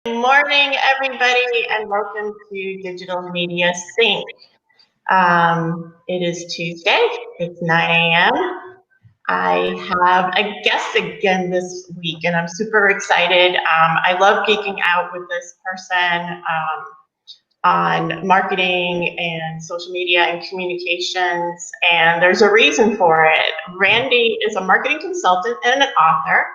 Good morning, everybody, and welcome to Digital Media Sync. It is Tuesday, it's 9 a.m. I have a guest again this week, and I'm super excited. I love geeking out with this person on marketing and social media and communications, and there's a reason for it. Randy is a marketing consultant and an author.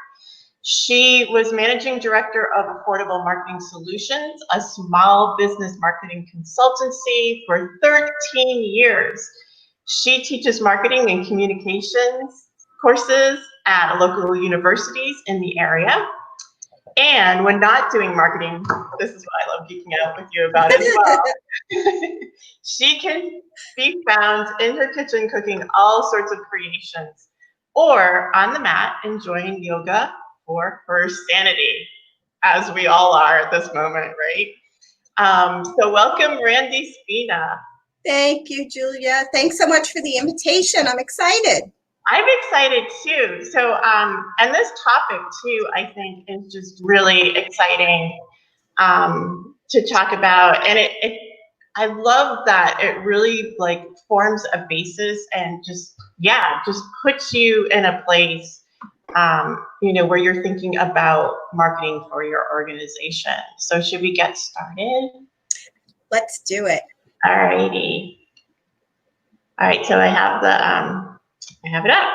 She was managing director of Affordable Marketing Solutions, a small business marketing consultancy, for 13 years. She teaches marketing and communications courses at local universities in the area. And when not doing marketing, this is what I love geeking out with you about as well. She can be found in her kitchen cooking all sorts of creations, or on the mat enjoying yoga for her sanity, as we all are at this moment, right? So welcome, Randy Spina. Thank you, Julia. Thanks so much for the invitation. I'm excited. I'm excited too. So, and this topic too, I think is just really exciting to talk about. And I love that it really like forms a basis and just puts you in a place, where you're thinking about marketing for your organization. So should we get started? Let's do it. All righty. All right, so I have it up.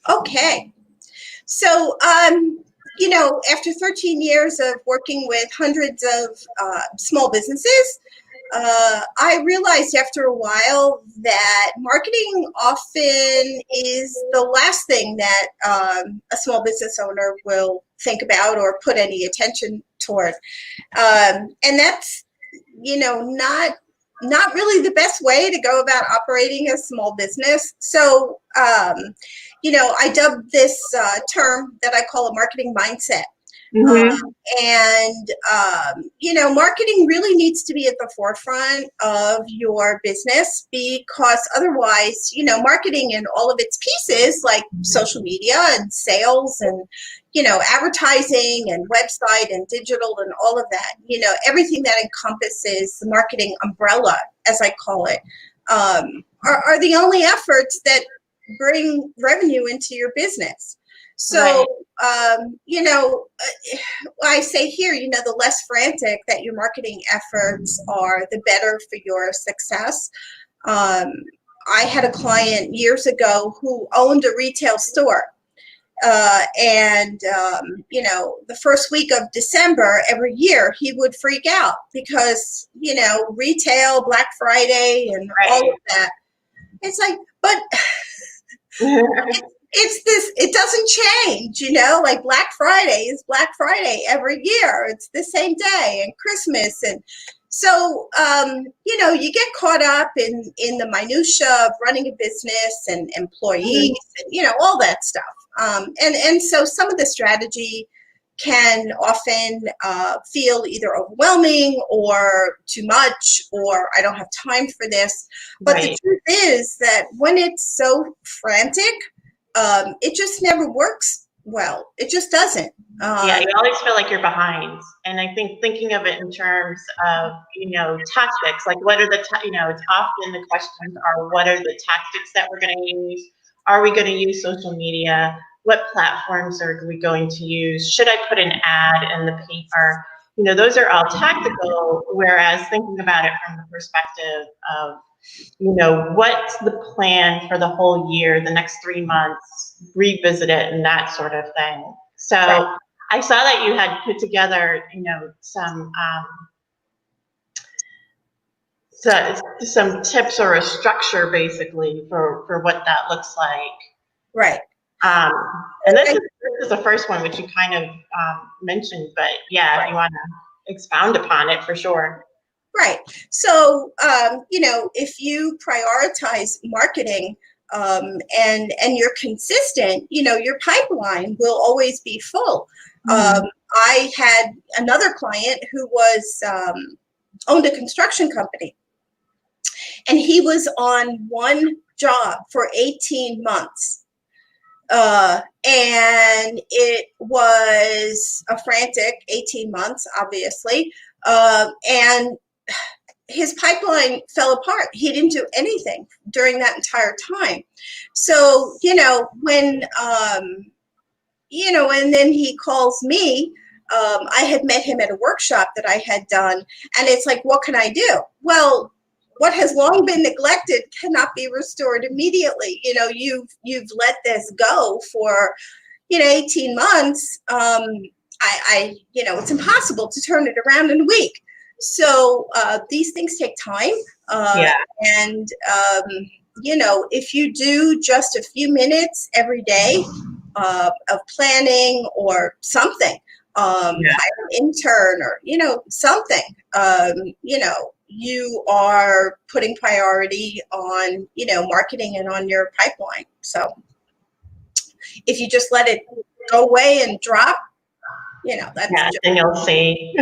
Okay. So, after 13 years of working with hundreds of small businesses, I realized after a while that marketing often is the last thing that a small business owner will think about or put any attention toward. And that's, not really the best way to go about operating a small business. So, I dubbed this term that I call a marketing mindset. Mm-hmm. Marketing really needs to be at the forefront of your business, because otherwise, marketing in all of its pieces, like social media and sales and, advertising and website and digital and all of that, everything that encompasses the marketing umbrella, as I call it, are the only efforts that bring revenue into your business. So, I say here, the less frantic that your marketing efforts are, the better for your success. I had a client years ago who owned a retail store. The first week of December every year, he would freak out because, retail, Black Friday and all of that. It's like, but it doesn't change, like Black Friday is Black Friday every year. It's the same day, and Christmas. And so, you get caught up in the minutia of running a business and employees and, all that stuff. And so some of the strategy can often feel either overwhelming or too much, or I don't have time for this. But the truth is that when it's so frantic, it just never works well. It just doesn't. You always feel like you're behind. And I think thinking of it in terms of, tactics, like what are it's often the questions are, what are the tactics that we're going to use? Are we going to use social media? What platforms are we going to use? Should I put an ad in the paper? Those are all tactical, whereas thinking about it from the perspective of, what's the plan for the whole year, the next 3 months, revisit it and that sort of thing. So I saw that you had put together, some tips or a structure basically for what that looks like. Right. And this is the first one, which you kind of mentioned, but if you want to expound upon it, for sure. Right. So, if you prioritize marketing and you're consistent, your pipeline will always be full. I had another client who owned a construction company, and he was on one job for 18 months. And it was a frantic 18 months, obviously. And his pipeline fell apart. He didn't do anything during that entire time. So, and then he calls me. I had met him at a workshop that I had done, and it's like, what can I do? Well, what has long been neglected cannot be restored immediately. You've let this go for 18 months. It's impossible to turn it around in a week. So these things take time. Yeah. And, if you do just a few minutes every day of planning or something, hire an intern or, something, you are putting priority on, marketing and on your pipeline. So if you just let it go away and drop, that's then you'll see.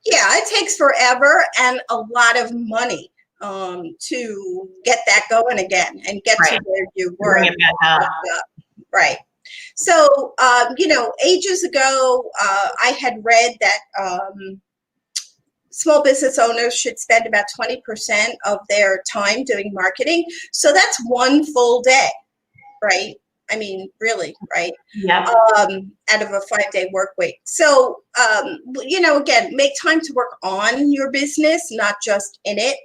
Yeah, it takes forever and a lot of money to get that going again and get to where you were. Bring it back up. Right. So, ages ago, I had read that small business owners should spend about 20% of their time doing marketing. So that's one full day, right? I mean, really, right? Yeah. Out of a 5-day work week. So, again, make time to work on your business, not just in it.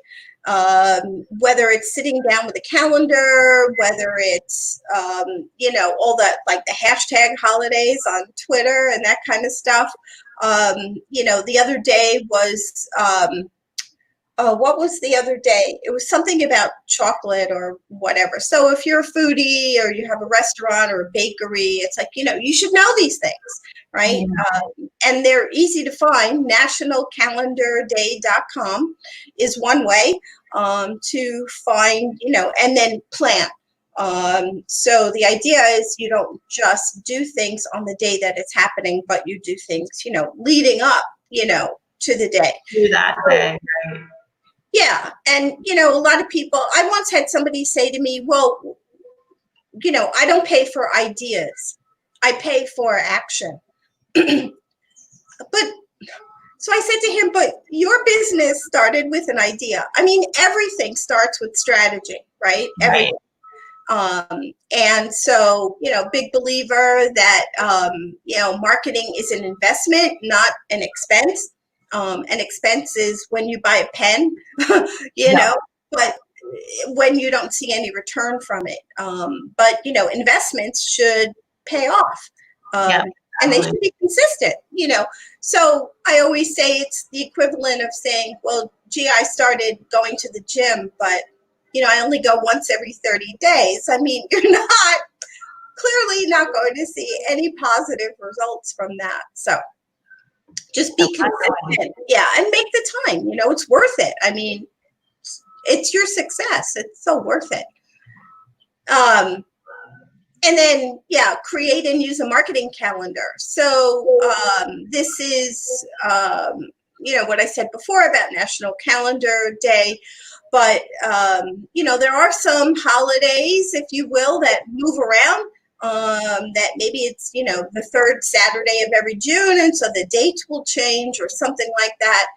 Whether it's sitting down with a calendar, whether it's, all that, like the hashtag holidays on Twitter and that kind of stuff. The other day was, what was the other day? It was something about chocolate or whatever. So if you're a foodie or you have a restaurant or a bakery, it's like, you should know these things, right? And they're easy to find. Nationalcalendarday.com is one way to find, and then plan. So the idea is you don't just do things on the day that it's happening, but you do things, leading up, to the day. Do that day, right? Yeah. And, a lot of people, I once had somebody say to me, well, I don't pay for ideas. I pay for action. But so I said to him, but your business started with an idea. I mean, everything starts with strategy, right? Right. And so, big believer that, marketing is an investment, not an expense. An expense is when you buy a pen, but when you don't see any return from it. But, investments should pay off. And they should be consistent, So I always say it's the equivalent of saying, well, gee, I started going to the gym, but I only go once every 30 days. I mean, you're clearly not going to see any positive results from that. So just be consistent. Yeah. And make the time, it's worth it. I mean, it's your success. It's so worth it. And then, create and use a marketing calendar. So this is, what I said before about National Calendar Day. But, there are some holidays, if you will, that move around, that maybe it's, the third Saturday of every June. And so the dates will change or something like that.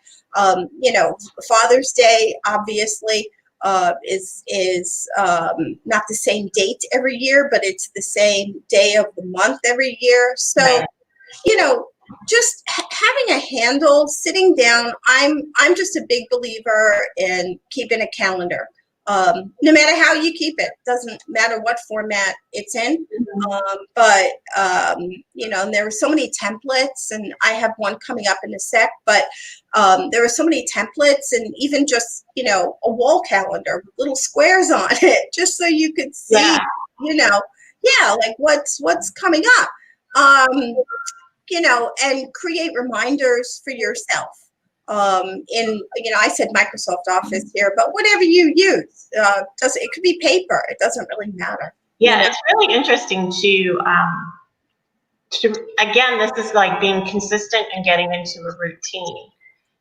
Father's Day, obviously, is not the same date every year, but it's the same day of the month every year. So, just having a handle, sitting down. I'm just a big believer in keeping a calendar. No matter how you keep it, doesn't matter what format it's in. But and there are so many templates, and I have one coming up in a sec, but there are so many templates, and even just, a wall calendar with little squares on it, just so you could see, like what's coming up. And create reminders for yourself. I said Microsoft Office here, but whatever you use, it could be paper. It doesn't really matter. Yeah, it's really interesting to again, this is like being consistent and getting into a routine,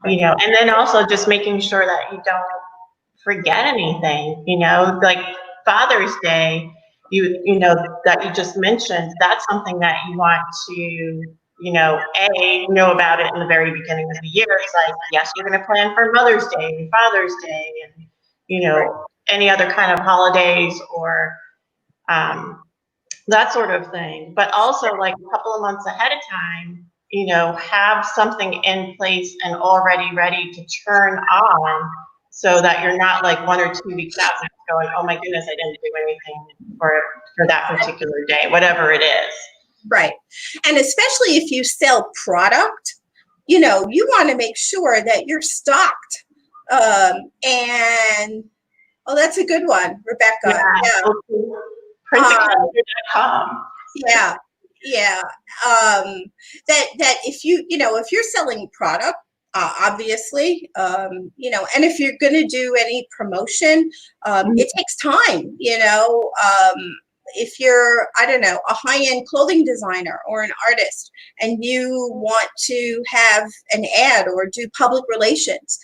and then also just making sure that you don't forget anything, like Father's Day, you know, that you just mentioned, that's something that you want to, know about it in the very beginning of the year. It's like, yes, you're going to plan for Mother's Day and Father's Day and, Right. any other kind of holidays or that sort of thing. But also, like a couple of months ahead of time, have something in place and already ready to turn on so that you're not like 1 or 2 weeks out and going, oh my goodness, I didn't do anything for that particular day, whatever it is. Right. And especially if you sell product, you want to make sure that you're stocked. And oh, that's a good one, Rebecca. Yeah. Printacalendar.com. Yeah. Yeah. That if you're selling product, obviously, and if you're going to do any promotion, it takes time, if you're, I don't know, a high-end clothing designer or an artist and you want to have an ad or do public relations,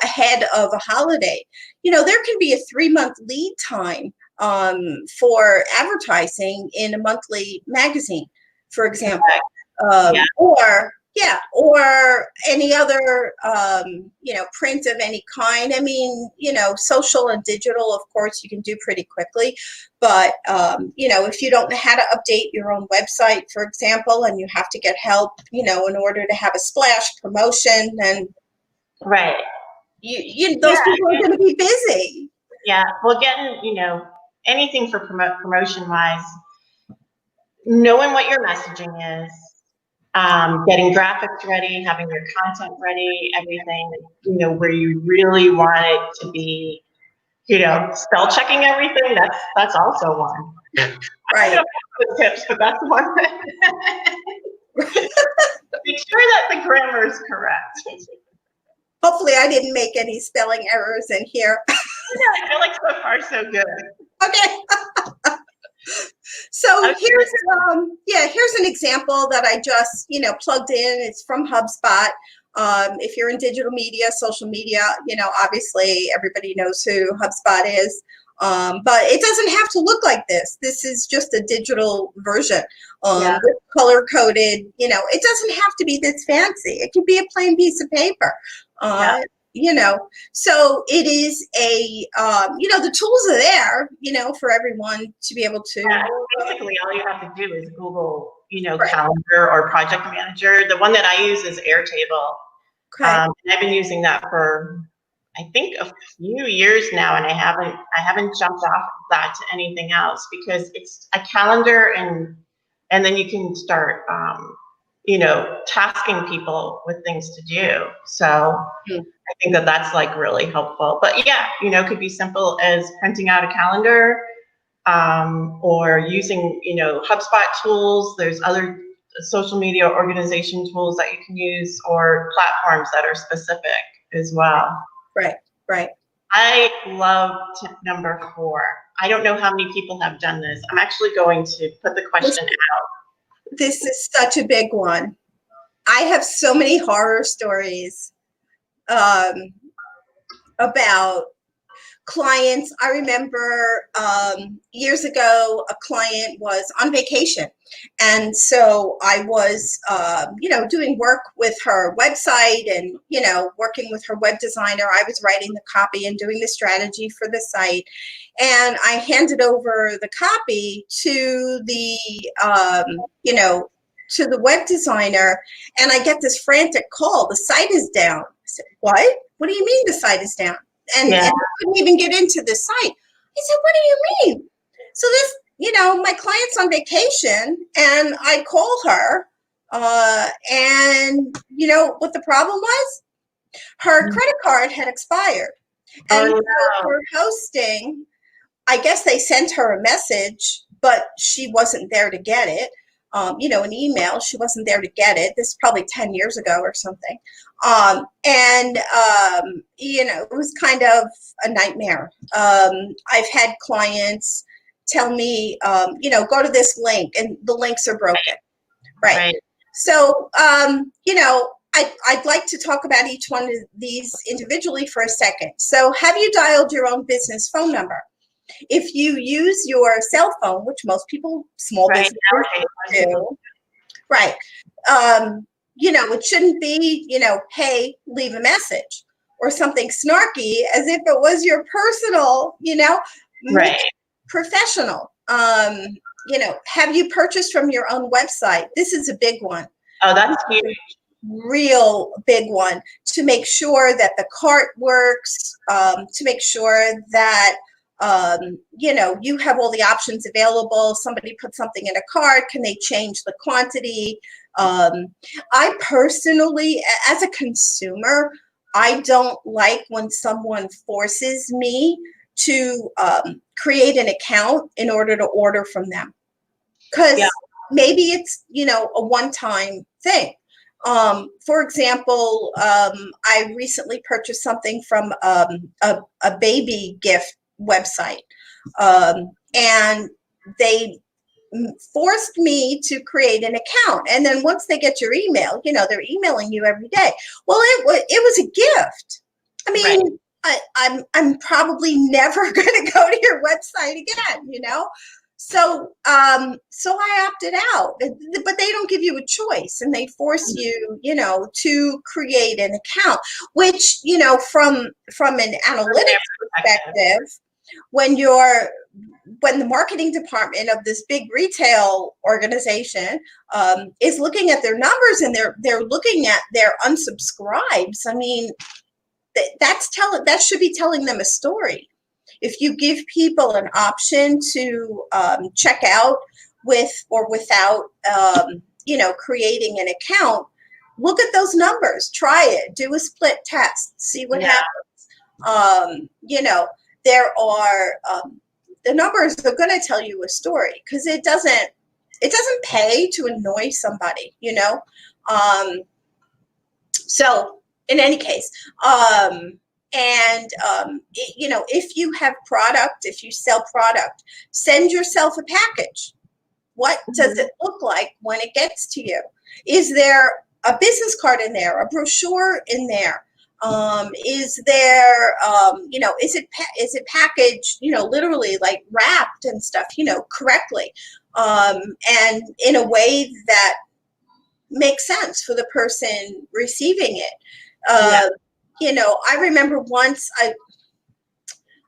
ahead of a holiday, there can be a 3-month lead time for advertising in a monthly magazine, for example, or any other, print of any kind. I mean, social and digital, of course, you can do pretty quickly. But, if you don't know how to update your own website, for example, and you have to get help, in order to have a splash promotion, then right, those people are going to be busy. Yeah, well, getting, anything for promotion-wise, knowing what your messaging is, getting graphics ready, having your content ready, everything, where you really want it to be, spell checking everything, that's also one. Right. I don't know the tips, but that's one. Make sure that the grammar is correct. Hopefully I didn't make any spelling errors in here. Yeah, I feel like so far so good. Okay. So here's an example that I just, plugged in. It's from HubSpot. If you're in digital media, social media, obviously everybody knows who HubSpot is. But it doesn't have to look like this. This is just a digital version with color coded. It doesn't have to be this fancy. It could be a plain piece of paper. So it is the tools are there, for everyone to be able to. Yeah, basically all you have to do is Google, calendar or project manager. The one that I use is Airtable. Okay. And I've been using that for, I think, a few years now, and I haven't jumped off of that to anything else because it's a calendar and then you can start tasking people with things to do. So I think that's like really helpful. But yeah, it could be simple as printing out a calendar or using, HubSpot tools. There's other social media organization tools that you can use or platforms that are specific as well. Right. I love tip number 4. I don't know how many people have done this. I'm actually going to put the question out. This is such a big one. I have so many horror stories about clients. I remember years ago, a client was on vacation. And so I was, doing work with her website and, working with her web designer. I was writing the copy and doing the strategy for the site. And I handed over the copy to the, to the web designer. And I get this frantic call. The site is down. I said, what? What do you mean the site is down? And I couldn't even get into the site. I said, what do you mean? So this, my client's on vacation and I call her and you know what the problem was? Her credit card had expired. And so for hosting, I guess they sent her a message, but she wasn't there to get it. An email, she wasn't there to get it. This is probably 10 years ago or something. It was kind of a nightmare. I've had clients tell me, go to this link and the links are broken. Right. So, I'd like to talk about each one of these individually for a second. So have you dialed your own business phone number? If you use your cell phone, which most people, small Right. businesses Nowadays, most people do, right? It shouldn't be, hey, leave a message or something snarky as if it was your personal, make Right. it professional. Have you purchased from your own website? This is a big one. Oh, that's huge. Real big one, to make sure that the cart works, to make sure that you have all the options available. Somebody put something in a cart, can they change the quantity? I personally, as a consumer, I don't like when someone forces me to create an account in order to order from them, because Yeah. maybe it's a one-time thing. For example, I recently purchased something from a baby gift website, and they forced me to create an account. And then once they get your email, they're emailing you every day. Well, it was a gift. I mean, right. I'm probably never going to go to your website again. So I opted out, but they don't give you a choice, and they force you, to create an account, which, from an analytics perspective, when the marketing department of this big retail organization is looking at their numbers, and they're looking at their unsubscribes, I mean, that should be telling them a story. If you give people an option to check out with or without, creating an account, look at those numbers. Try it. Do a split test. See what happens. There are the numbers are going to tell you a story, because it doesn't pay to annoy somebody. So in any case, if you have product, if you sell product, send yourself a package. What does it look like when it gets to you? Is there a business card in there, a brochure in there? Is there, is it packaged, literally like wrapped and stuff, correctly, and in a way that makes sense for the person receiving it? I remember once, I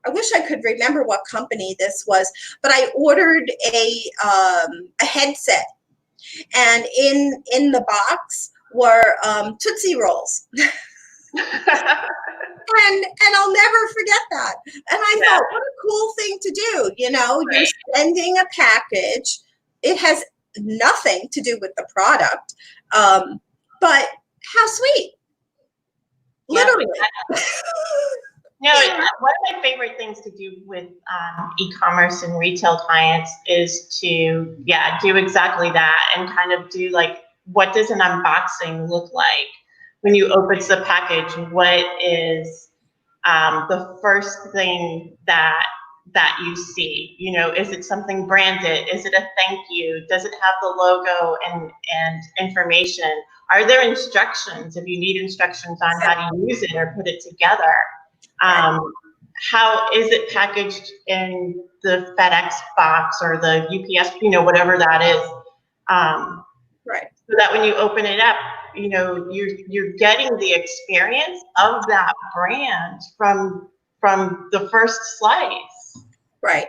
wish I could remember what company this was, but I ordered a headset, and in the box were Tootsie Rolls. And I'll never forget that. And I thought, what a cool thing to do. You're sending a package. It has nothing to do with the product, but how sweet. Literally. No, one of my favorite things to do with e-commerce and retail clients is to, do exactly that, and kind of do like, what does an unboxing look like when you open the package? What is the first thing that you see? Is it something branded? Is it a thank you? Does it have the logo and information? Are there instructions if you need instructions on how to use it or put it together? How is it packaged in the FedEx box or the UPS, whatever that is? So that when you open it up, you're getting the experience of that brand from the first slice. Right.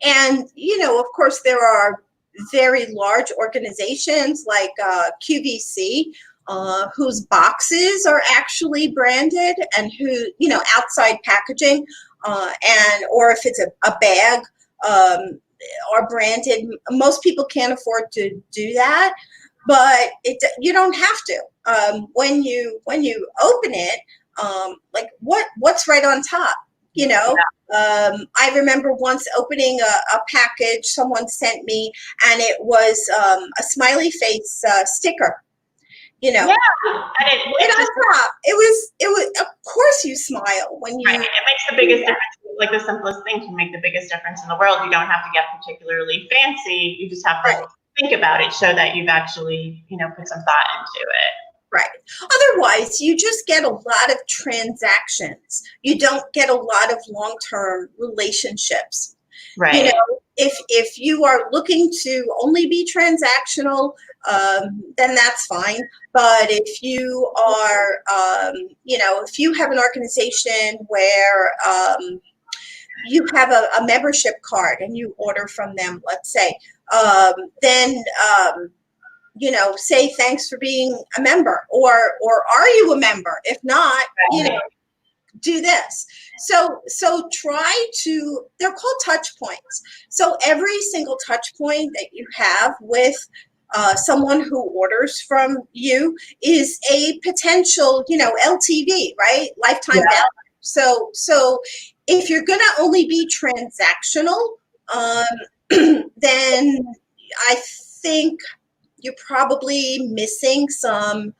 And, of course, there are very large organizations like QVC, whose boxes are actually branded, and who, outside packaging, or if it's a bag, are branded. Most people can't afford to do that, but you don't have to. When you open it, like what's right on top, I remember once opening a package someone sent me, and it was a smiley face sticker. And right on top. It was. Of course, you smile when you. Right. It makes the biggest difference. Like, the simplest thing can make the biggest difference in the world. You don't have to get particularly fancy. You just have to think about it, show that you've actually, put some thought into it. Right. Otherwise, you just get a lot of transactions. You don't get a lot of long-term relationships. You Right. know, if you are looking to only be transactional, then that's fine. But if you are, if you have an organization where you have a membership card and you order from them, let's say, then say thanks for being a member, or are you a member? If not, Right. do this. So try to, they're called touch points. So every single touch point that you have with someone who orders from you is a potential, LTV, right? Lifetime Yeah. value. So if you're going to only be transactional, then I think you're probably missing some,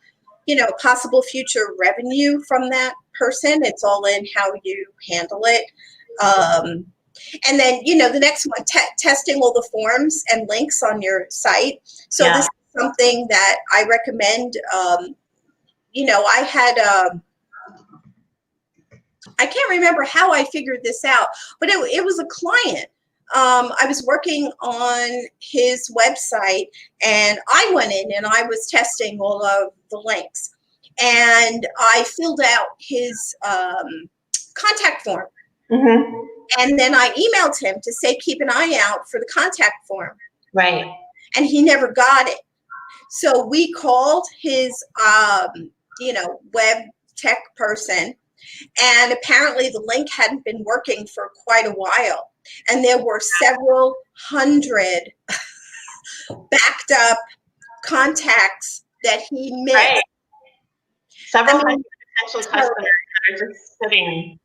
possible future revenue from that person. It's all in how you handle it. And then, the next one, testing all the forms and links on your site. So Yeah. this is something that I recommend. I had, I can't remember how I figured this out, but it was a client. I was working on his website, and I went in and I was testing all of the links, and I filled out his contact form, Mm-hmm. and then I emailed him to say keep an eye out for the contact form, Right. and he never got it. So we called his web tech person, and apparently the link hadn't been working for quite a while. And there were several hundred backed up contacts that he missed. Right. Several I mean, hundred potential customers that are just sitting.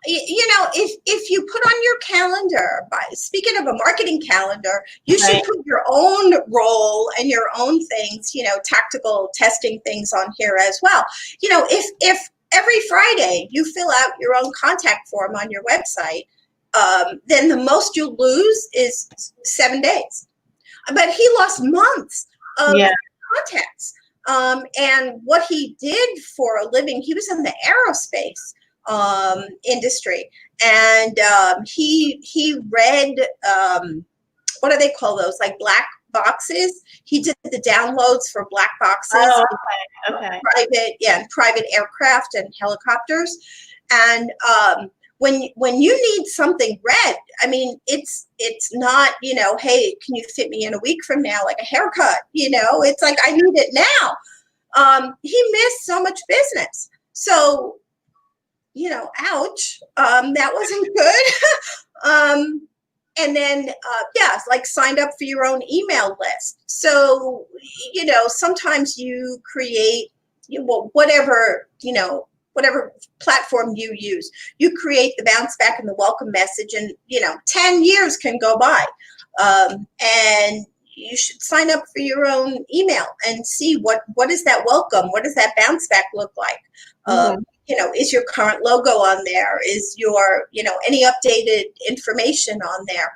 if you put on your calendar, speaking of a marketing calendar, you should Right. put your own role and your own things, tactical testing things on here as well. If every Friday you fill out your own contact form on your website, then the most you'll lose is 7 days. But he lost months of Yeah. contacts. And what he did for a living, he was in the aerospace industry, and he read, what do they call those, like black boxes? He did the downloads for black boxes. Oh, okay. Private aircraft and helicopters. And when you need something read, I mean, it's not, hey, can you fit me in a week from now, like a haircut? It's like, I need it now. He missed so much business. So, ouch, that wasn't good. And then, like signed up for your own email list. So, sometimes you create, whatever platform you use, you create the bounce back and the welcome message, and 10 years can go by, and you should sign up for your own email and see what is that welcome, what does that bounce back look like. Mm-hmm. Is your current logo on there? Is your, any updated information on there?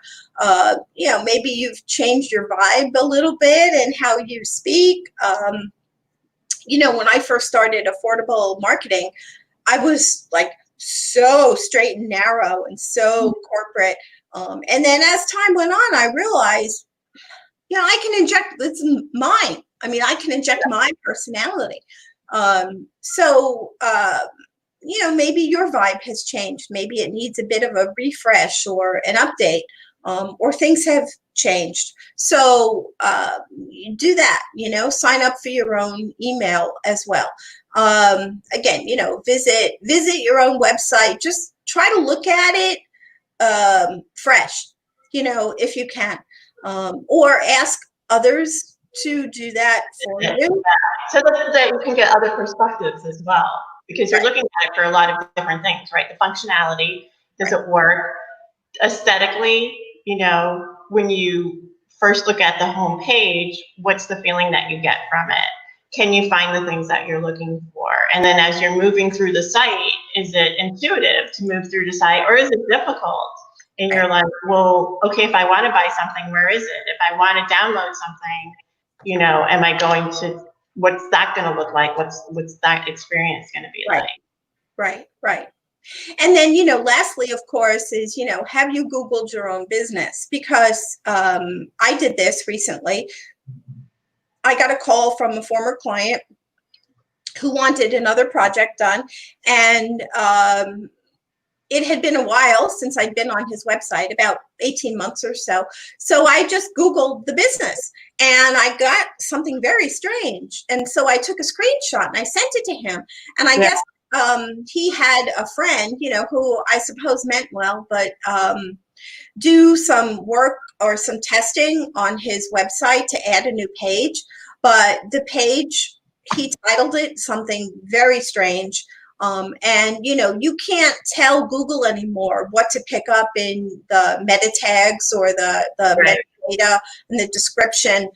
Maybe you've changed your vibe a little bit and how you speak. When I first started affordable marketing, I was like so straight and narrow and so corporate. And then as time went on, I realized, I can inject, it's mine. I mean, I can inject my personality. Maybe your vibe has changed. Maybe it needs a bit of a refresh or an update, or things have changed. So you do that, sign up for your own email as well. Again, visit your own website. Just try to look at it fresh, if you can, or ask others to do that for you. So that you can get other perspectives as well, because you're looking at it for a lot of different things, right? The functionality, does it work? Aesthetically, when you first look at the home page, what's the feeling that you get from it? Can you find the things that you're looking for? And then as you're moving through the site, is it intuitive to move through the site, or is it difficult? And you're like, well, okay, if I want to buy something, where is it? If I want to download something, am I going to what's that going to look like? What's that experience going to be Right. like? Right. And then, lastly, of course, is, have you Googled your own business? Because I did this recently. I got a call from a former client who wanted another project done. And it had been a while since I'd been on his website, about 18 months or so. So I just Googled the business and I got something very strange. And so I took a screenshot and I sent it to him. And I guess he had a friend, who I suppose meant well, but do some work or some testing on his website to add a new page. But the page, he titled it something very strange. And you can't tell Google anymore what to pick up in the meta tags or the metadata and the description.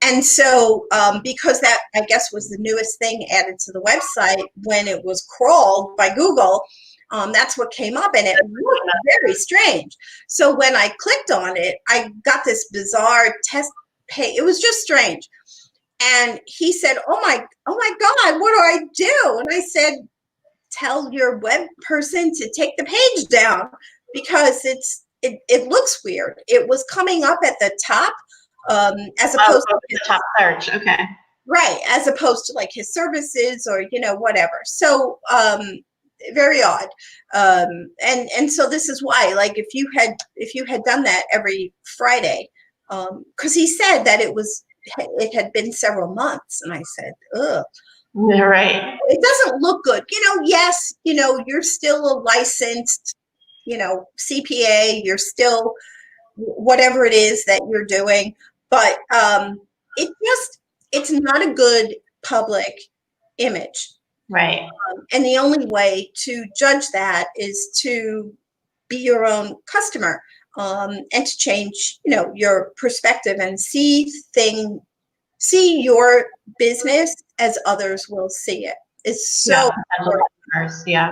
And so because that, I guess, was the newest thing added to the website when it was crawled by Google, that's what came up, and it looked very strange. So when I clicked on it, I got this bizarre test page. It was just strange. And he said, oh my God, what do I do? And I said, tell your web person to take the page down because it looks weird. It was coming up at the top as opposed to the top search. Okay. Right, as opposed to like his services or whatever. So very odd. And so this is why, like, if you had done that every Friday, because he said that it had been several months, and I said, ugh. Yeah, right. It doesn't look good. Yes, you're still a licensed, CPA, you're still whatever it is that you're doing, but it's not a good public image. Right. And the only way to judge that is to be your own customer, and to change, your perspective and see your business as others will see it. It's so important. Yeah.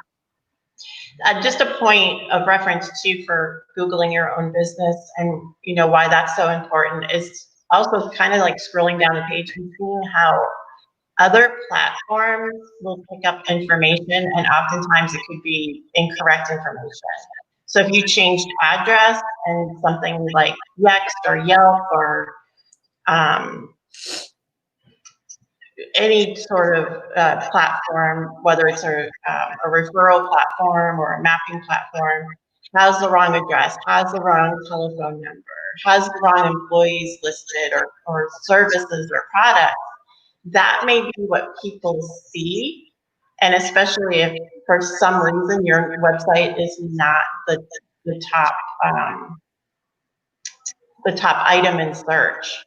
Just a point of reference too for Googling your own business, and why that's so important is also kind of like scrolling down the page and seeing how other platforms will pick up information, and oftentimes it could be incorrect information. So if you changed address and something like Yext or Yelp or any sort of platform, whether it's a referral platform or a mapping platform, has the wrong address, has the wrong telephone number, has the wrong employees listed or services or products, that may be what people see. And especially if for some reason your website is not the top item in search.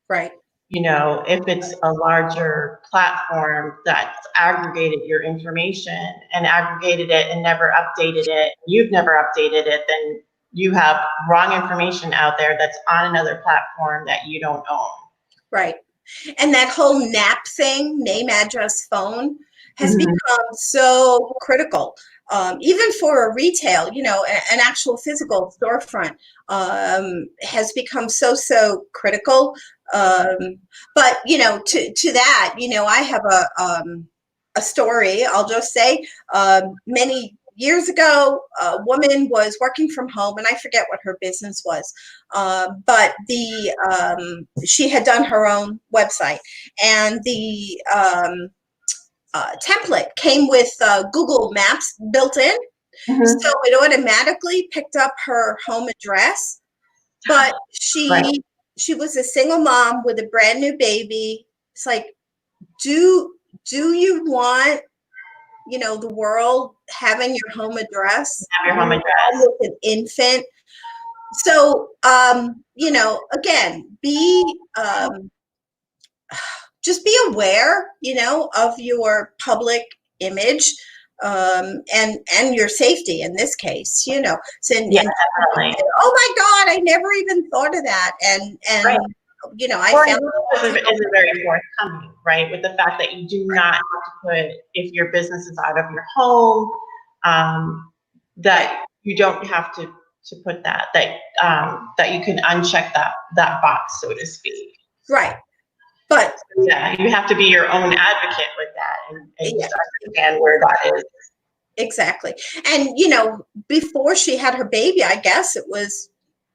Right. If it's a larger platform that's aggregated your information and aggregated it and never updated it, you've never updated it, then you have wrong information out there that's on another platform that you don't own. Right. And that whole NAP thing, name, address, phone, has become so critical. Even for a retail, an actual physical storefront has become so critical. But to that, I have a story. I'll just say, many years ago, a woman was working from home, and I forget what her business was, but she had done her own website, and the template came with Google Maps built in, so it automatically picked up her home address. But she was a single mom with a brand new baby. It's like, do you want the world having your home address? Have your home address with an infant. So again, just be aware, of your public image, and your safety in this case, and definitely. Oh my God, I never even thought of that. And right. I found is very forthcoming, right? With the fact that you do not have to put, if your business is out of your home, that you don't have to put that you can uncheck that box, so to speak. Right. But yeah, you have to be your own advocate with that and yeah, just understand where that is. exactly. And, before she had her baby, I guess it was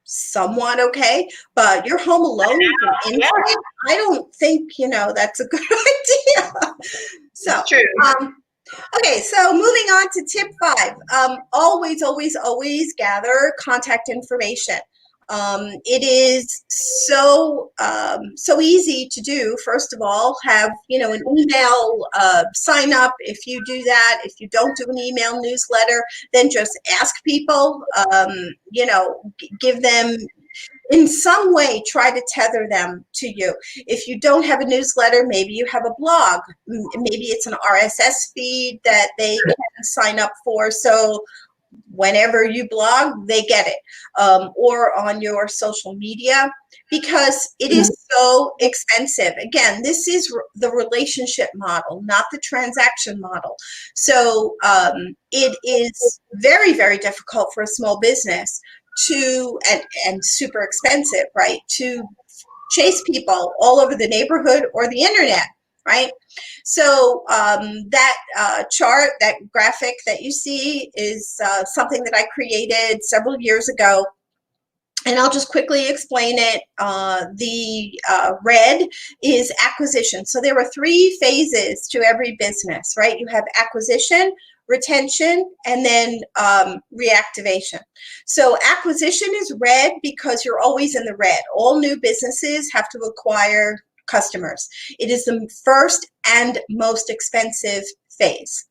somewhat okay, but you're home alone with an Yeah, infant. I don't think, that's a good idea. So, it's true. okay, so moving on to tip 5. Always, always, always gather contact information. It is so easy to do. First of all, have an email sign up. If you do that, if you don't do an email newsletter, then just ask people. Give them in some way, try to tether them to you. If you don't have a newsletter, maybe you have a blog. Maybe it's an RSS feed that they can sign up for. So whenever you blog, they get it. Or on your social media, because it is so expensive. Again, this is the relationship model, not the transaction model. So it is very, very difficult for a small business and super expensive, right, to chase people all over the neighborhood or the internet, right? So that chart, that graphic that you see is something that I created several years ago. And I'll just quickly explain it. The red is acquisition. So there are 3 phases to every business, right? You have acquisition, retention, and then reactivation. So acquisition is red because you're always in the red. All new businesses have to acquire customers. It is the first and most expensive phase.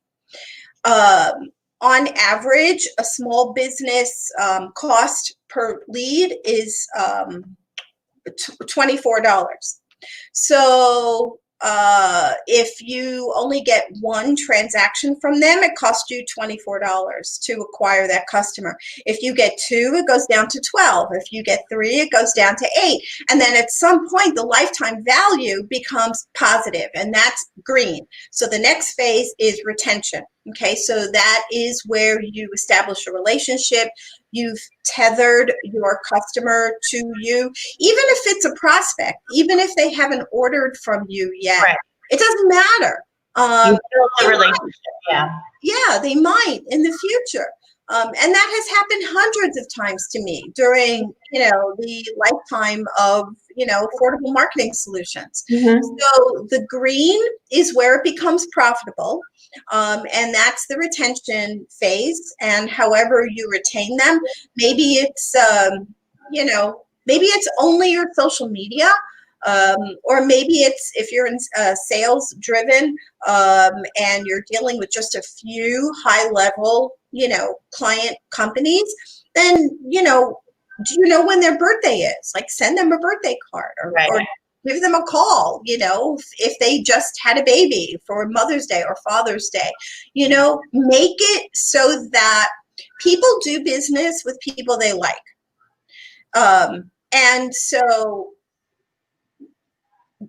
On average, a small business cost per lead is $24. So if you only get 1 transaction from them, it costs you $24 to acquire that customer. If you get 2, it goes down to 12. If you get 3, it goes down to 8. And then at some point, the lifetime value becomes positive, and that's green. So the next phase is retention. Okay, so that is where you establish a relationship. You've tethered your customer to you, even if it's a prospect, even if they haven't ordered from you yet, Right. it doesn't matter. You build the relationship, yeah. Yeah, they might in the future. And that has happened hundreds of times to me during, the lifetime of, affordable marketing solutions. So the green is where it becomes profitable. And that's the retention phase. And however you retain them, maybe it's, maybe it's only your social media. Or maybe it's if you're in sales driven and you're dealing with just a few high level, client companies, then, do you know when their birthday is? Like send them a birthday card or give them a call, if they just had a baby for Mother's Day or Father's Day, make it so that people do business with people they like. And so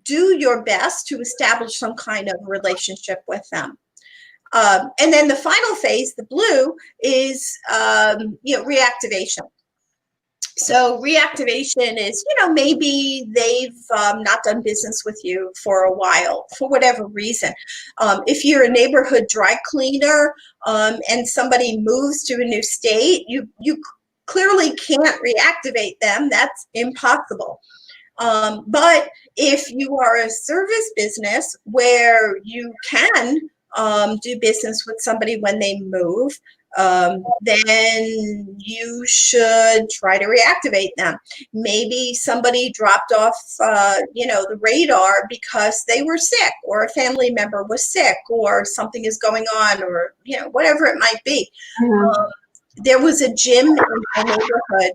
do your best to establish some kind of relationship with them. And then the final phase, the blue, is reactivation. So reactivation is, maybe they've not done business with you for a while for whatever reason. If you're a neighborhood dry cleaner and somebody moves to a new state, you clearly can't reactivate them. That's impossible. But if you are a service business where you can do business with somebody when they move, then you should try to reactivate them. Maybe somebody dropped off, the radar because they were sick, or a family member was sick, or something is going on, or whatever it might be. There was a gym in my neighborhood.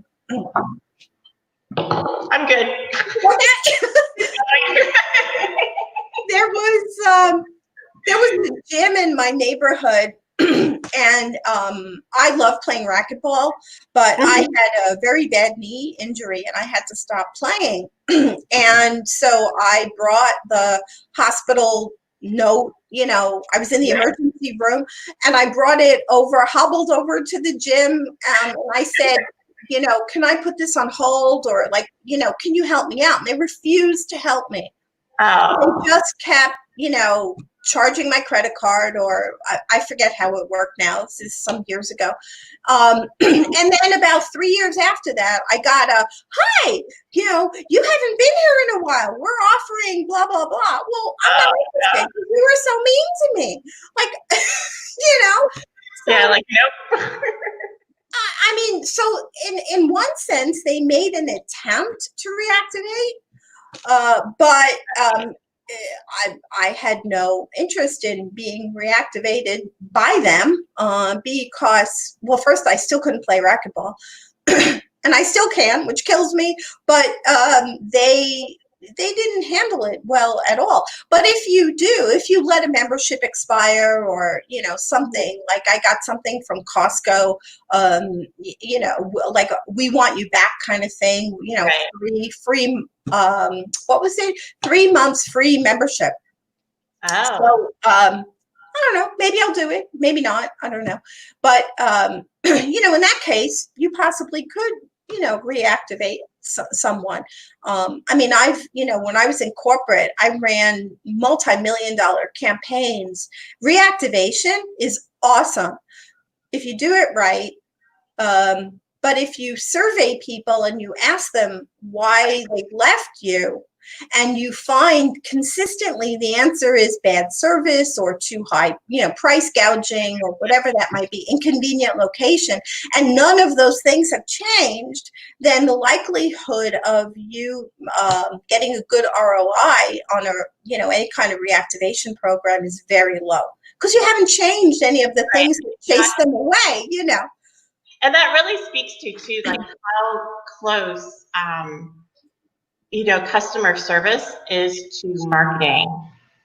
I'm good. There was a gym in my neighborhood, and I love playing racquetball, but I had a very bad knee injury and I had to stop playing. And so I brought the hospital note, I was in the emergency room, and I brought it over, hobbled over to the gym, and I said, can I put this on hold, or can you help me out? And they refused to help me. Oh, They just kept, charging my credit card, or I forget how it worked now. This is some years ago. And then about 3 years after that, I got a, hi, you haven't been here in a while. We're offering blah, blah, blah. Well, I'm not interested. You were so mean to me. Like, yeah, so like, nope. I mean, so in one sense, they made an attempt to reactivate, but I had no interest in being reactivated by them because, well, first, I still couldn't play racquetball, and I still can, which kills me. But they didn't handle it well at all. But if you let a membership expire, or something, like I got something from Costco, like we want you back kind of thing, Right. free what was it, 3 months free membership. Oh, So I don't know, maybe I'll do it, maybe not, I don't know. But in that case, you possibly could reactivate someone. I mean, when I was in corporate, I ran multi-million-dollar campaigns. Reactivation is awesome if you do it right. But if you survey people and you ask them why they left you, and you find consistently the answer is bad service, or too high, price gouging, or whatever that might be, inconvenient location, and none of those things have changed, then the likelihood of you getting a good ROI on any kind of reactivation program is very low, because you haven't changed any of the right. things that chase them away. And that really speaks to too, like how close, customer service is to marketing.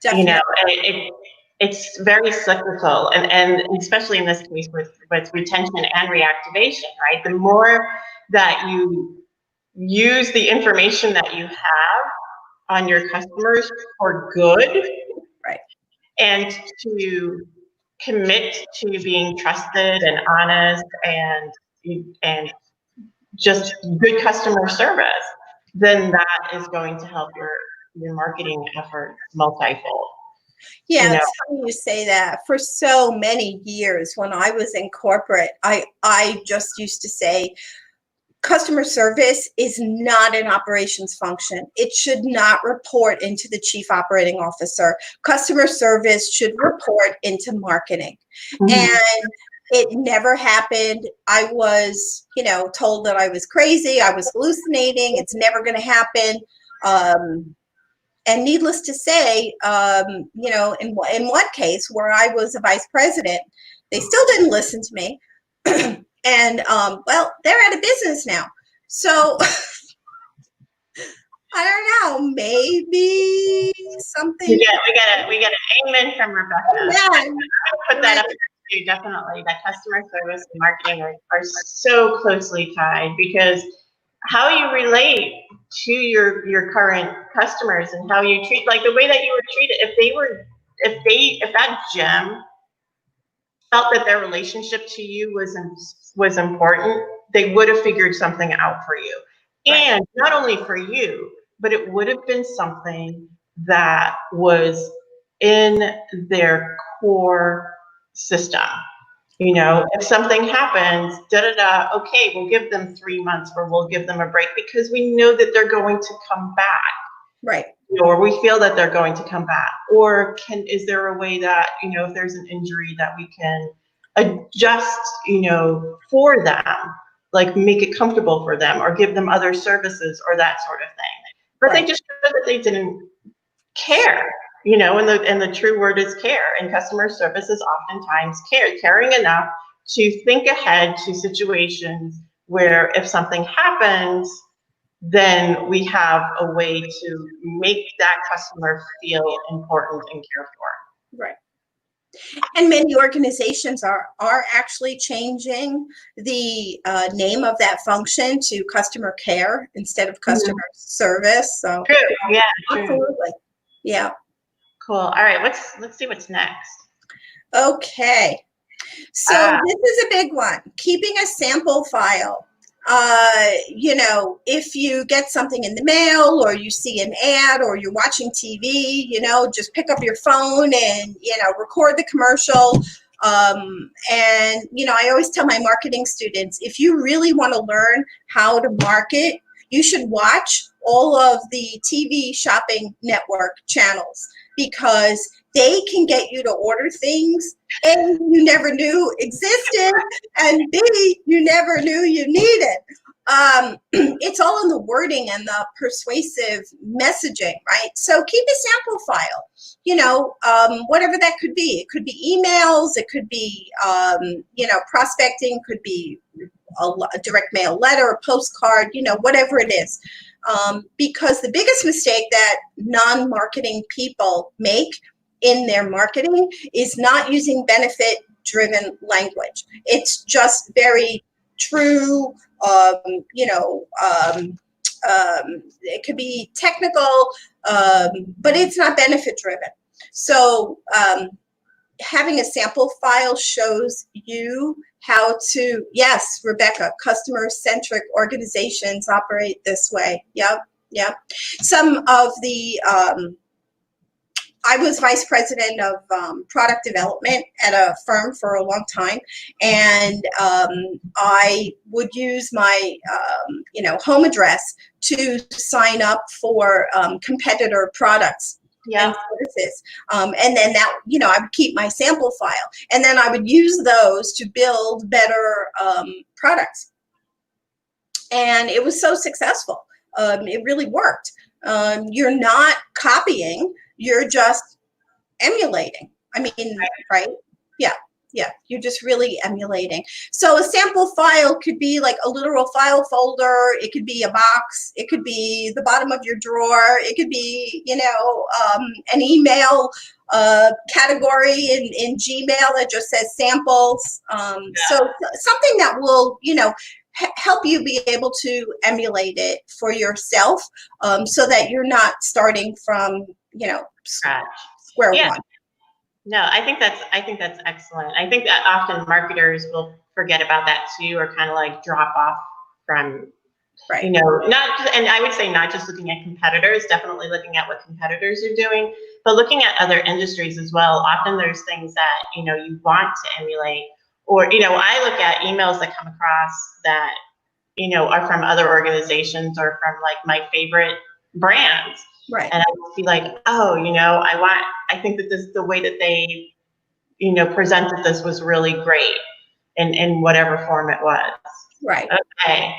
Definitely. It's very cyclical, and especially in this case with retention and reactivation, right? The more that you use the information that you have on your customers for good, Right. and to commit to being trusted and honest and just good customer service, then that is going to help your marketing efforts multifold. Yeah, it's funny you say that. For so many years when I was in corporate, I just used to say, customer service is not an operations function. It should not report into the chief operating officer. Customer service should report into marketing. Mm-hmm. And it never happened. I was, told that I was crazy. I was hallucinating. It's never going to happen. And needless to say, in one case where I was a vice president, they still didn't listen to me. And well, they're out of business now. So I don't know, maybe something. We get an amen from Rebecca. Yeah, put that up there too, definitely. That customer service and marketing are so closely tied, because how you relate to your current customers and how you treat, like the way that you were treated, if that gem felt that their relationship to you was important, they would have figured something out for you. Right. And not only for you, but it would have been something that was in their core system. If something happens, okay, we'll give them 3 months, or we'll give them a break, because we know that they're going to come back. Right. Or we feel that they're going to come back. Or is there a way that, if there's an injury, that we can adjust, for them, like make it comfortable for them, or give them other services, or that sort of thing. But They just showed that they didn't care. And the true word is care, and customer service is oftentimes caring enough to think ahead to situations where if something happens, then we have a way to make that customer feel important and cared for. Right. And many organizations are actually changing the name of that function to customer care instead of customer service. So true. Yeah, absolutely. True. Yeah. Cool. All right, let's see what's next. Okay. So this is a big one. Keeping a sample file. If you get something in the mail or you see an ad or you're watching TV, just pick up your phone and, record the commercial. I always tell my marketing students, if you really want to learn how to market, you should watch all of the TV shopping network channels, because they can get you to order things A, you never knew existed, and B, you never knew you needed. It's all in the wording and the persuasive messaging, right? So keep a sample file, whatever that could be. It could be emails, it could be, prospecting, could be a direct mail letter, a postcard, whatever it is. Because the biggest mistake that non-marketing people make in their marketing is not using benefit-driven language. It's just very true, it could be technical, but it's not benefit-driven. So having a sample file shows you how to, yes, Rebecca, customer-centric organizations operate this way. Yep. Some of the, I was vice president of product development at a firm for a long time, and I would use my, home address to sign up for competitor products. And services. And then that, I would keep my sample file, and then I would use those to build better products. And it was so successful. It really worked. You're not copying, you're just emulating. I mean, right? Yeah, you're just really emulating. So a sample file could be like a literal file folder. It could be a box. It could be the bottom of your drawer. It could be, an email category in Gmail that just says samples. So something that will, help you be able to emulate it for yourself, so that you're not starting from, scratch, square one. No, I think that's excellent. I think that often marketers will forget about that too, or kind of like drop off from, and I would say not just looking at competitors, definitely looking at what competitors are doing, but looking at other industries as well. Often there's things that, you want to emulate, or, I look at emails that come across that, are from other organizations or from like my favorite brands. Right. And I would be like, oh, I think that the way that they, presented this was really great in whatever form it was. Right. Okay.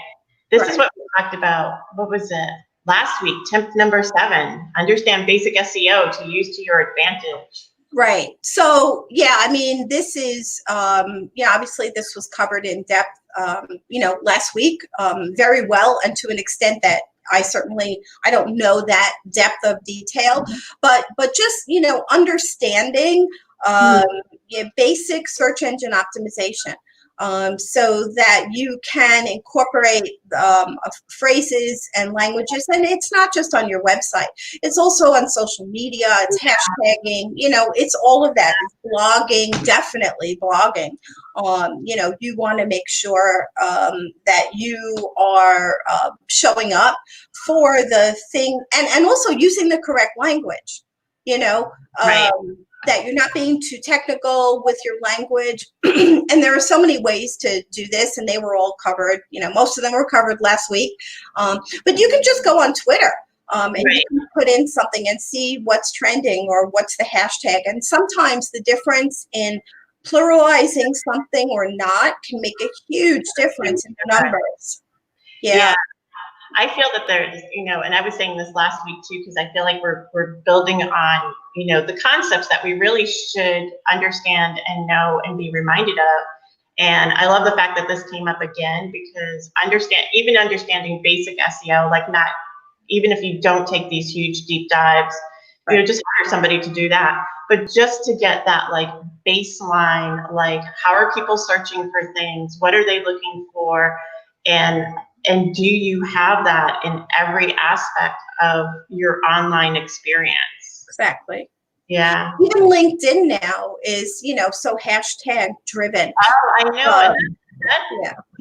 This is what we talked about. What was it? Last week, tip number 7, understand basic SEO to use to your advantage. Right. So, this is, obviously this was covered in depth, last week, very well, and to an extent that I don't know that depth of detail, but just, understanding basic search engine optimization, so that you can incorporate phrases and languages. And it's not just on your website. It's also on social media. It's hashtagging. It's all of that. It's blogging, definitely blogging. You want to make sure that you are showing up for the thing, and also using the correct language. That you're not being too technical with your language. And there are so many ways to do this, and they were all covered. Most of them were covered last week. But you can just go on Twitter and you can put in something and see what's trending or what's the hashtag. And sometimes the difference in pluralizing something or not can make a huge difference in the numbers. Yeah. I feel that there's, and I was saying this last week too, because I feel like we're building on, the concepts that we really should understand and know and be reminded of. And I love the fact that this came up again, because understanding basic SEO, like not, even if you don't take these huge deep dives, just hire somebody to do that. But just to get that like baseline, like how are people searching for things? What are they looking for? And do you have that in every aspect of your online experience? Exactly. Yeah. Even LinkedIn now is, so hashtag driven. Oh, I know.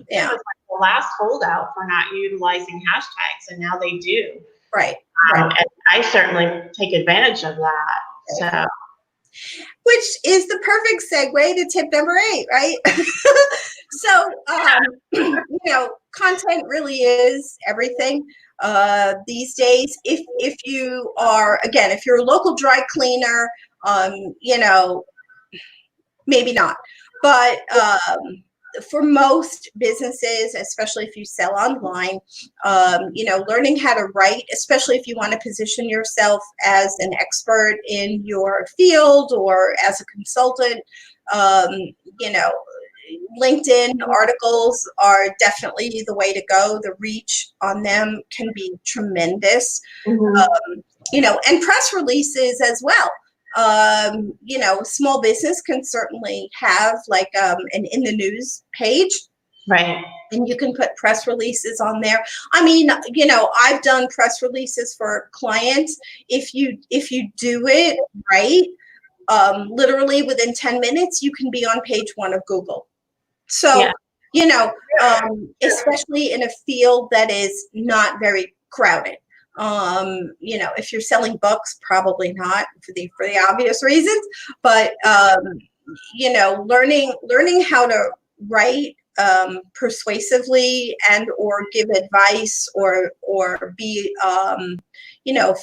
Yeah. the last holdout for not utilizing hashtags, and now they do. Right. And I certainly take advantage of that. So, which is the perfect segue to tip number 8, right? So, content really is everything these days. If you are, again, if you're a local dry cleaner, maybe not, but for most businesses, especially if you sell online, learning how to write, especially if you want to position yourself as an expert in your field or as a consultant, LinkedIn articles are definitely the way to go. The reach on them can be tremendous, and press releases as well. Small business can certainly have like an in the news page. Right. And you can put press releases on there. I mean, I've done press releases for clients. If you do it right, literally within 10 minutes, you can be on page 1 of Google. So, especially in a field that is not very crowded. If you're selling books, probably not for the obvious reasons, but learning how to write persuasively and or give advice or be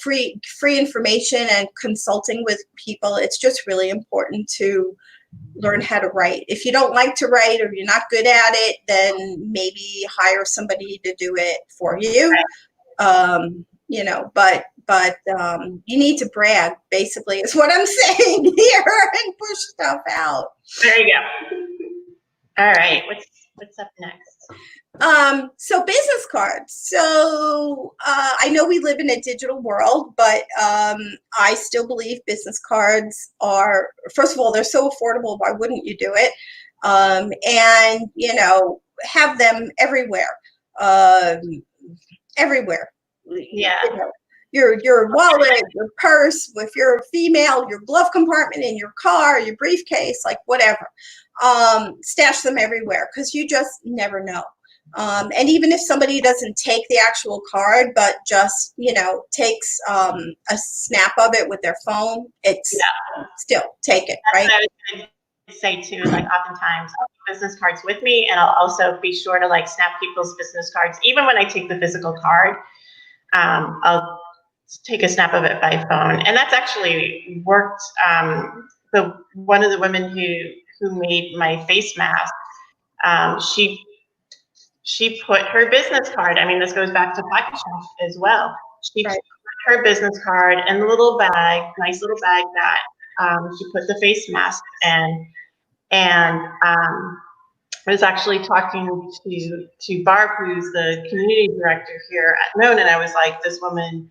free information and consulting with people. It's just really important to learn how to write. If you don't like to write or you're not good at it, then maybe hire somebody to do it for you. But you need to brag, basically, is what I'm saying here, and push stuff out. There you go. All right, what's up next? So business cards. So I know we live in a digital world, but I still believe business cards are, first of all, they're so affordable. Why wouldn't you do it? And have them everywhere. Everywhere. Yeah. Your wallet, your purse, if you're a female, your glove compartment in your car, your briefcase, like whatever. Stash them everywhere because you just never know. And even if somebody doesn't take the actual card, but just, takes a snap of it with their phone, it's still take it, right? That's what I was going to say too, like oftentimes I'll take business cards with me, and I'll also be sure to like snap people's business cards. Even when I take the physical card, I'll take a snap of it by phone. And that's actually worked. One of the women who made my face mask, she put her business card. I mean, this goes back to Pocket Chef as well. She put her business card in the little bag, nice little bag that she put the face mask in. And I was actually talking to Barb, who's the community director here at Known, and I was like, this woman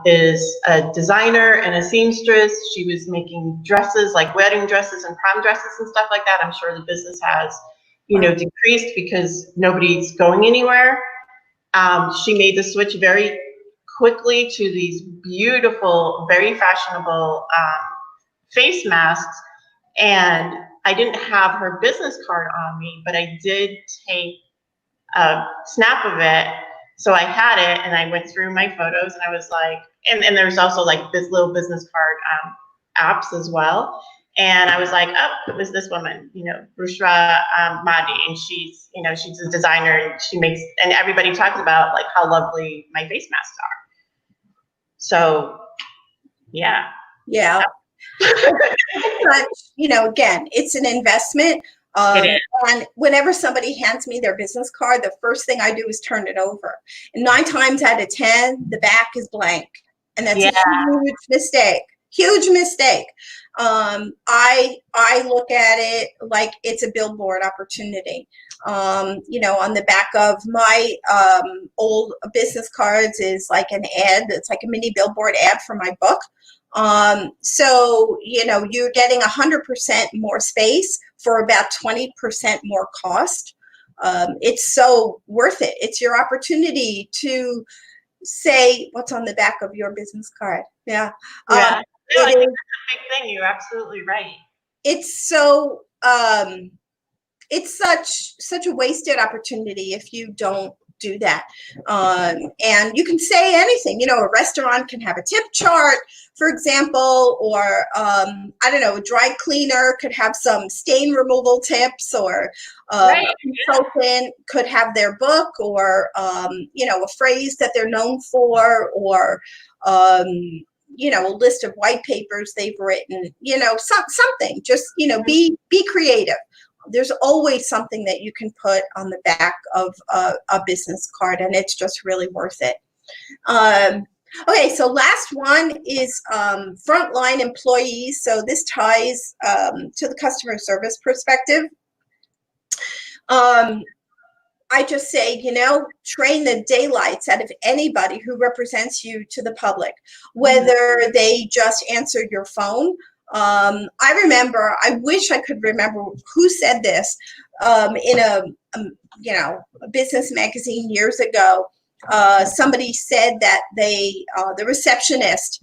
is a designer and a seamstress. She was making dresses, like wedding dresses and prom dresses and stuff like that. I'm sure the business has decreased because nobody's going anywhere. She made the switch very quickly to these beautiful, very fashionable face masks. And I didn't have her business card on me, but I did take a snap of it. So I had it, and I went through my photos, and I was like, and there's also like this little business card apps as well. And I was like, oh, it was this woman, Bushra Mahdi, and she's a designer, and she makes, and everybody talks about like how lovely my face masks are. So, yeah. Yeah. But, again, it's an investment. And whenever somebody hands me their business card, the first thing I do is turn it over. And 9 times out of 10, the back is blank. And that's a huge mistake. Huge mistake. I look at it like it's a billboard opportunity. On the back of my old business cards is like an ad. It's like a mini billboard ad for my book. So, you're getting 100% more space for about 20% more cost. It's so worth it. It's your opportunity to say what's on the back of your business card. Yeah. I think that's a big thing. You're absolutely right. It's so, it's such a wasted opportunity if you don't do that. And you can say anything. A restaurant can have a tip chart, for example, or I don't know, a dry cleaner could have some stain removal tips, or Right. a consultant could have their book, or a phrase that they're known for, or a list of white papers they've written. Something. Just be creative. There's always something that you can put on the back of a business card, and it's just really worth it. Okay, so last one is frontline employees. So this ties to the customer service perspective. I just say, train the daylights out of anybody who represents you to the public, whether they just answer your phone. I wish I could remember who said this in a business magazine years ago. Somebody said that the receptionist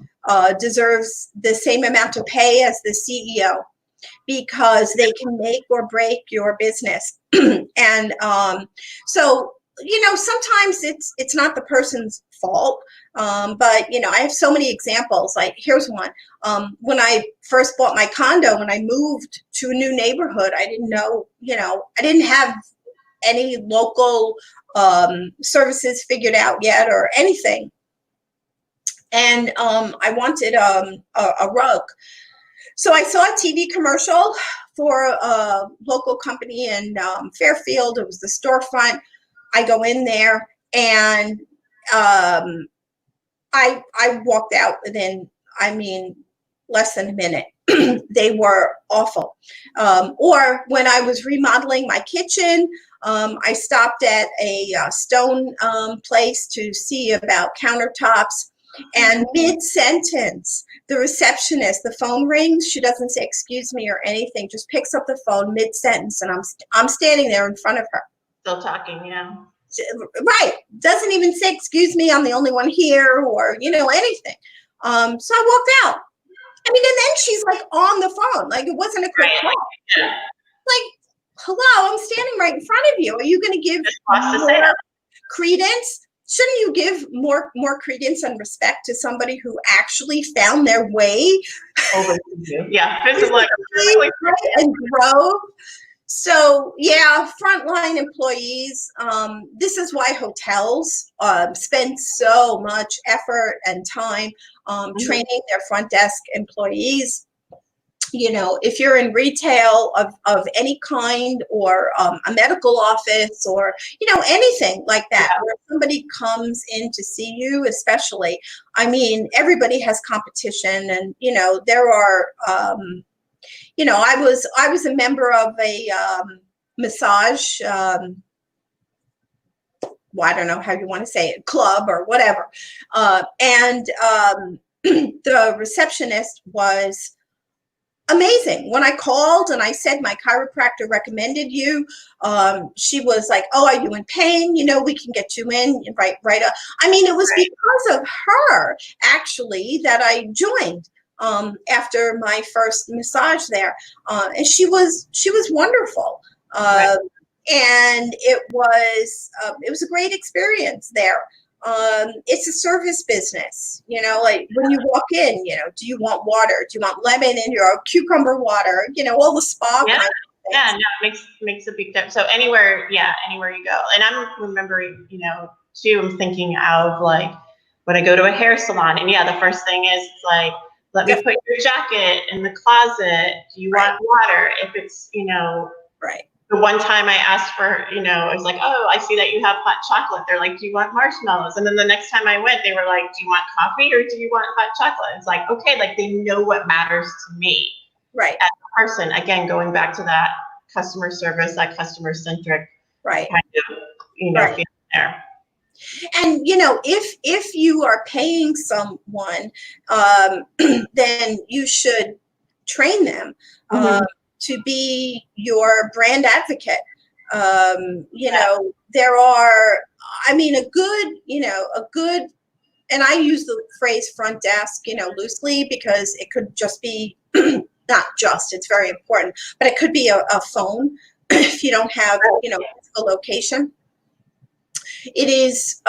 deserves the same amount of pay as the CEO, because they can make or break your business. And so sometimes it's not the person's fault, but I have so many examples. Like, here's one. When I first bought my condo, when I moved to a new neighborhood, I didn't know, I didn't have any local services figured out yet or anything. And I wanted a rug. So I saw a TV commercial for a local company in Fairfield. It was the storefront. I go in there, and I walked out within, less than a minute. They were awful. Or when I was remodeling my kitchen, I stopped at a stone place to see about countertops. And mid-sentence, the receptionist, the phone rings. She doesn't say excuse me or anything, just picks up the phone mid-sentence, and I'm standing there in front of her. Still talking, Right. Doesn't even say excuse me, I'm the only one here, or anything. So I walked out. And then she's like on the phone, like it wasn't a quick call. Yeah. Like, hello, I'm standing right in front of you. Are you going to give more credence? Shouldn't you give more credence and respect to somebody who actually found their way over to you? Yeah, physically and drove? So yeah, frontline employees. This is why hotels spend so much effort and time training their front desk employees. If you're in retail of any kind, or a medical office, or anything like that, where somebody comes in to see you, especially, everybody has competition, and there are I was a member of a massage, I don't know how you want to say it, club or whatever, and the receptionist was amazing. When I called and I said my chiropractor recommended you, she was like, "Oh, are you in pain? We can get you in right up." It was because of her actually that I joined after my first massage there, and she was wonderful. And it was a great experience there. It's a service business, like when you walk in, do you want water? Do you want lemon in your cucumber water? All the spa kind of things. Yeah, no, it makes a big difference. So anywhere you go. And I'm remembering, too, I'm thinking of like when I go to a hair salon, and the first thing is it's like, let me put your jacket in the closet. Do you want water? If it's, right. The one time I asked for, it was like, oh, I see that you have hot chocolate. They're like, do you want marshmallows? And then the next time I went, they were like, do you want coffee or do you want hot chocolate? It's like, okay, like they know what matters to me. Right. As a person, again, going back to that customer service, that custer centric kind of, feeling there. And if you are paying someone, then you should train them to be your brand advocate. There are, a good, and I use the phrase front desk, loosely, because it could just be, not just, it's very important, but it could be a phone if you don't have, physical location. It is,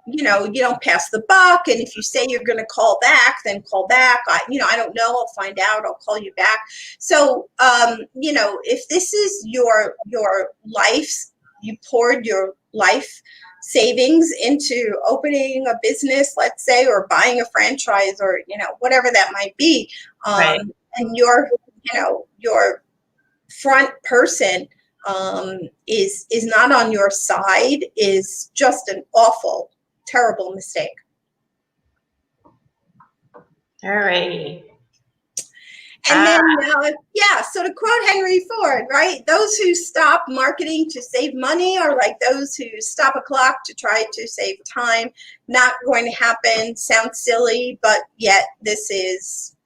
you don't pass the buck. And if you say you're going to call back, then call back. I don't know. I'll find out. I'll call you back. So, if this is your life's, you poured your life savings into opening a business, let's say, or buying a franchise, or, whatever that might be. Right. And your front person is not on your side is just an awful, terrible mistake. All right. And then, so to quote Henry Ford, right? Those who stop marketing to save money are like those who stop a clock to try to save time. Not going to happen. Sounds silly, but yet this is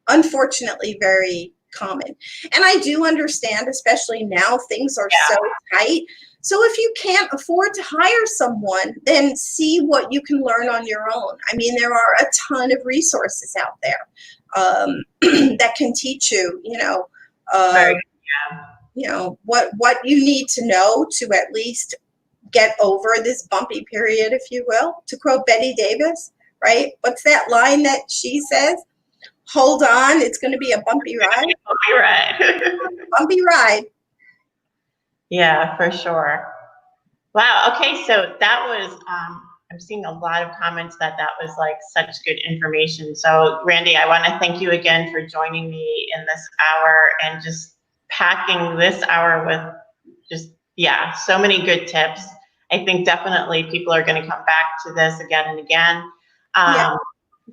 unfortunately very common. And I do understand, especially now, things are so tight. So if you can't afford to hire someone, then see what you can learn on your own. I mean, there are a ton of resources out there that can teach you, what you need to know to at least get over this bumpy period, if you will. To quote Betty Davis, right? What's that line that she says? Hold on, it's going to be a bumpy ride. Bumpy ride. Bumpy ride. Yeah, for sure. Wow. Okay, so that was, I'm seeing a lot of comments that was like such good information. So Randy, I want to thank you again for joining me in this hour and just packing this hour with just, so many good tips. I think definitely people are going to come back to this again and again.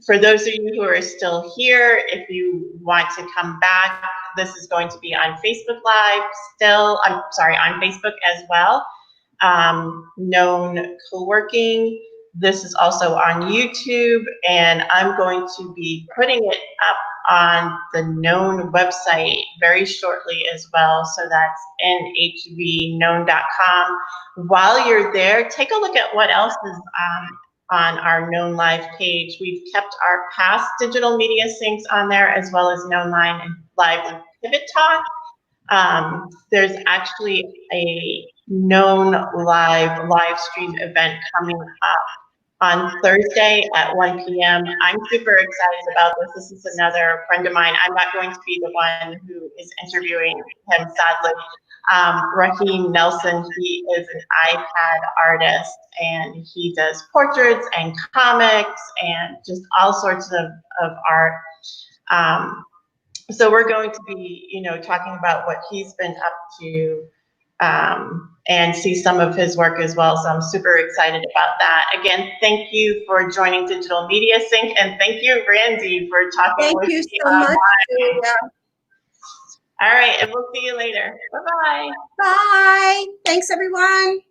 For those of you who are still here, if you want to come back, this is going to be on Facebook Live on Facebook as well. Known Co-working. This is also on YouTube, and I'm going to be putting it up on the Known website very shortly as well. So that's nhvknown.com. While you're there, take a look at what else is on our Known Live page. We've kept our past digital media syncs on there, as well as Known Live and Pivot Talk. There's actually a Known live stream event coming up on Thursday at 1 p.m. I'm super excited about this. This is another friend of mine. I'm not going to be the one who is interviewing him, sadly. Raheem Nelson, he is an iPad artist, and he does portraits and comics and just all sorts of art. So we're going to be, talking about what he's been up to, and see some of his work as well. So I'm super excited about that. Again, thank you for joining Digital Media Sync, and thank you, Randy, for talking with me. Thank you so much. All right, and we'll see you later. Bye-bye. Bye. Thanks, everyone.